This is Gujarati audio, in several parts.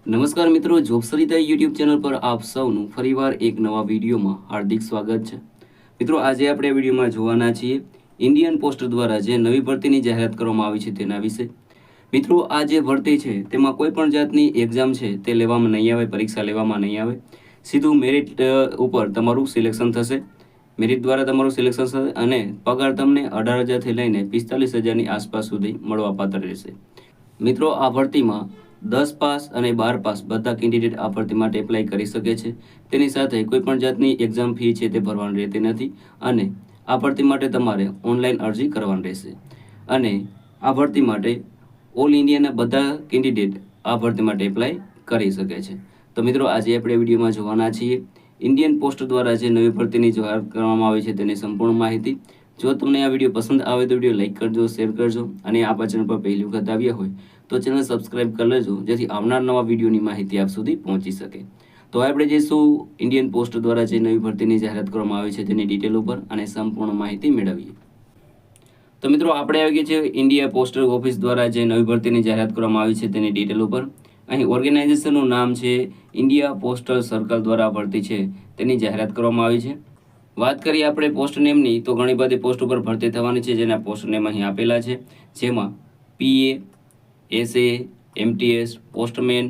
નમસ્કાર મિત્રો, જોબ સરિતા યુટ્યુબ ચેનલ પર આપ સૌનું ફરીવાર એક નવા વિડીયોમાં હાર્દિક સ્વાગત છે। મિત્રો, આજે આપણે વિડીયોમાં જોવાના છીએ ઇન્ડિયન પોસ્ટ દ્વારા જે નવી ભરતીની જાહેરાત કરવામાં આવી છે તેના વિશે। મિત્રો, આ જે ભરતી છે તેમાં કોઈ પણ જાતની એક્ઝામ છે તે લેવામાં નહીં આવે, પરીક્ષા લેવામાં નહીં આવે, સીધું મેરિટ ઉપર તમારું સિલેક્શન થશે। મેરિટ દ્વારા તમારું સિલેક્શન થશે અને પગાર તમને 18,000થી લઈને 45,000ની આસપાસ સુધી મળવાપાત્ર રહેશે। મિત્રો, આ ભરતીમાં 10 પાસ અને 12 પાસ બધા કેન્ડિડેટ આ ભરતી માટે એપ્લાય કરી શકે છે। તેની સાથે કોઈ પણ જાતની એક્ઝામ ફી છે તે ભરવાની રહેતી નથી અને આ ભરતી માટે તમારે ઓનલાઈન અરજી કરવાની રહેશે અને આ ભરતી માટે ઓલ ઇન્ડિયાના બધા કેન્ડિડેટ આ ભરતી માટે એપ્લાય કરી શકે છે। તો મિત્રો, આજે આપણે વિડીયોમાં જોવાના છીએ ઇન્ડિયન પોસ્ટ દ્વારા જે નવી ભરતીની જાહેરાત કરવામાં આવી છે તેની સંપૂર્ણ માહિતી। જો તમને આ વિડીયો પસંદ આવે તો વિડીયો લાઈક કરજો, શેર કરજો અને આ ચેનલ પર પહેલી વખત આવ્યા હોય તો ચેનલ સબસ્ક્રાઇબ કરી લેજો, જેથી આવનાર નવા વિડીયોની માહિતી આપ સુધી પહોંચી શકે। તો આપણે જઈશું ઇન્ડિયન પોસ્ટ દ્વારા જે નવી ભરતીની જાહેરાત કરવામાં આવી છે તેની ડિટેલ ઉપર અને સંપૂર્ણ માહિતી મેળવીએ। તો મિત્રો, આપણે આવી ગયા છે ઇન્ડિયા પોસ્ટ ઓફિસ દ્વારા જે નવી ભરતીની જાહેરાત કરવામાં આવી છે તેની ડિટેલ ઉપર। અહીં ઓર્ગેનાઇઝેશનનું નામ છે ઇન્ડિયા પોસ્ટલ સર્કલ દ્વારા ભરતી છે તેની જાહેરાત કરવામાં આવી છે। વાત કરીએ આપણે પોસ્ટ નેમની તો ઘણી બધી પોસ્ટ ઉપર ભરતી થવાની છે, જેના પોસ્ટ નેમ અહીં આપેલા છે, જેમાં પીએ, એસએ, એમટીએસ, પોસ્ટમેન,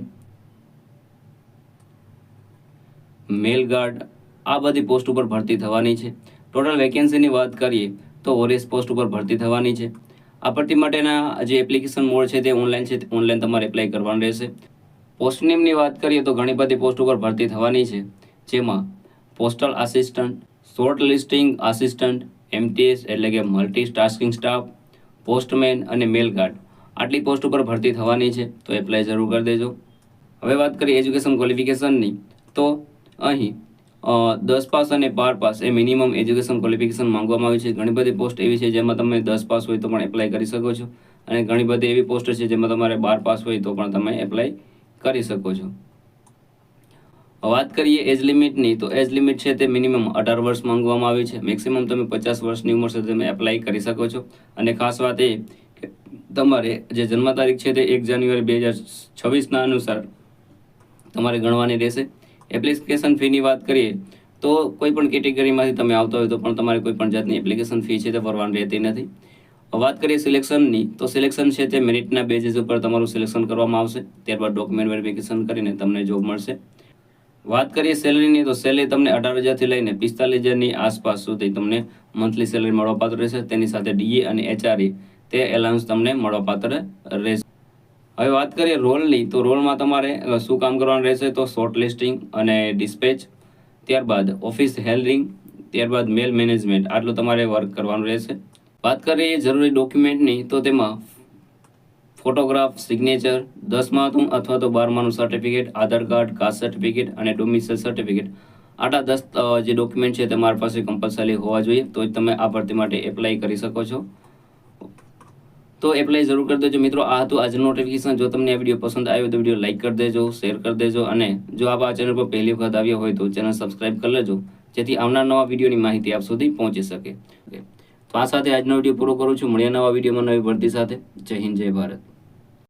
મેલ ગાર્ડ આ બધી પોસ્ટ ઉપર ભરતી થવાની છે। ટોટલ વેકેન્સીની વાત કરીએ તો 40 પોસ્ટ ઉપર ભરતી થવાની છે। આ ભરતી માટેના જે એપ્લિકેશન મોડ છે તે ઓનલાઈન છે, ઓનલાઈન તમારે એપ્લાય કરવાનું રહેશે। પોસ્ટ નેમની વાત કરીએ તો ઘણી બધી પોસ્ટ ઉપર ભરતી થવાની છે, જેમાં postal assistant, short listing assistant, MTS એટલે કે મલ્ટી ટાસ્કિંગ સ્ટાફ, પોસ્ટમેન અને મેલ ગાર્ડ આટલી પોસ્ટ ઉપર ભરતી થવાની છે, તો એપ્લાય જરૂર કરી દેજો। હવે વાત કરીએ એજ્યુકેશન ક્વોલિફિકેશનની તો અહીં 10 પાસ અને 12 પાસ એ મિનિમમ એજ્યુકેશન ક્વોલિફિકેશન માંગવામાં આવી છે। ઘણી બધી પોસ્ટ એવી છે જેમાં તમે 10 પાસ હોય તો પણ એપ્લાય કરી શકો છો અને ઘણી બધી એવી પોસ્ટ છે જેમાં તમારે 12 પાસ હોય તો પણ તમે એપ્લાય કરી શકો છો। વાત કરીએ એજ લિમિટની તો એજ લિમિટ છે તે મિનિમમ 18 વર્ષ માંગવામાં આવી છે। મેક્સિમમ તમે 50 વર્ષની ઉંમર સુધી તમે એપ્લાય કરી શકો છો અને ખાસ વાત એ કે તમારે જે જન્મ તારીખ છે તે 1 જાન્યુઆરી 2026ના અનુસાર તમારે ગણવાની રહેશે। એપ્લિકેશન ફીની વાત કરીએ તો કોઈ પણ કેટેગરીમાંથી તમે આવતા હોય તો પણ તમારે કોઈ પણ જાતની એપ્લિકેશન ફી છે તે ભરવાની રહેતી નથી। વાત કરીએ સિલેક્શનની તો સિલેક્શન છે તે મેરિટના બેઝિસ ઉપર તમારું સિલેક્શન કરવામાં આવશે, ત્યારબાદ ડોક્યુમેન્ટ વેરિફિકેશન કરીને તમને જોબ મળશે। વાત કરીએ સેલરીની તો સેલરી તમને 18,000થી લઈને 45,000ની આસપાસ સુધી તમને મંથલી સેલરી મળવાપાત્ર રહેશે। તેની સાથે ડીએ અને એચઆરએ તે એલાઉન્સ તમને મળવાપાત્ર રહેશે। હવે વાત કરીએ રોલની તો રોલમાં તમારે શું કામ કરવાનું રહેશે તો શોર્ટ લિસ્ટિંગ અને ડિસ્પેચ, ત્યારબાદ ઓફિસ હેલ્ડિંગ, ત્યારબાદ મેલ મેનેજમેન્ટ આટલું તમારે વર્ક કરવાનું રહેશે। વાત કરીએ જરૂરી ડોક્યુમેન્ટની તો તેમાં ફોટોગ્રાફ, સિગ્નેચર, 10માનું અથવા તો 12માનું સર્ટિફિકેટ, આધાર કાર્ડ, કાસ્ટ સર્ટિફિકેટ અને ડોમિસાઇલ સર્ટિફિકેટ આટલા 10 જે ડોક્યુમેન્ટ છે તમારી પાસે કમ્પલસરી હોવા જોઈએ, તો જ તમે આ ભરતી માટે એપ્લાય કરી શકો છો। તો એપ્લાય જરૂર કરી દેજો। મિત્રો, આ હતું આજનું નોટિફિકેશન। જો તમને આ વિડીયો પસંદ આવ્યો તો વિડીયો લાઈક કરી દેજો, શેર કરી દેજો અને જો આપ આ ચેનલ પર પહેલી વખત આવ્યા હોય તો ચેનલ સબસ્ક્રાઇબ કરી લેજો, જેથી આવનાર નવા વિડીયોની માહિતી આપ સુધી પહોંચી શકે। તો આ સાથે આજનો વિડીયો પૂરો કરું છું। મળીએ નવા વિડીયોમાં નવી ભરતી સાથે। જય હિન્દ, જય ભારત।